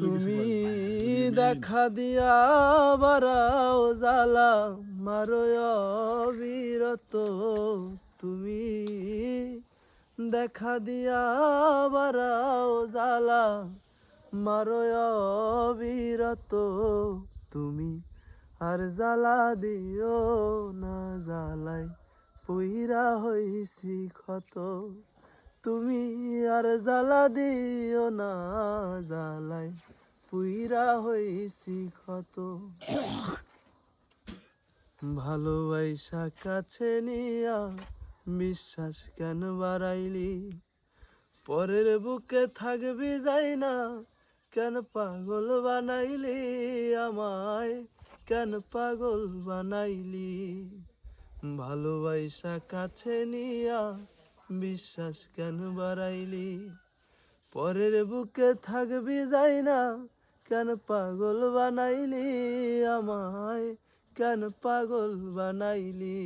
তুমি দেখা দিয়া বারাও জ্বালা মারো অবিরত, তুমি দেখা দিয়া বারাও জ্বালা মারো অবিরত, তুমি আর জ্বালা দিও না, জ্বালাই পুইরা হইছি ক্ষত, তুমি আর জ্বালা দিও না, জ্বালাই পুইরা হইছি ক্ষত। ভালোবাসা কাছে নিয়া বিশ্বাস কেন বাড়াইলি, পরের বুকে থাকবি যাই না, কেন পাগল বানাইলি আমায়, কেন পাগল বানাইলি। ভালোবাসা কাছে নিয়া বিশ্বাস কেন বাড়াইলি, পরের বুকে থাকবি যাই না, কেন পাগল বানাইলি আমায়, কেন পাগল বানাইলি।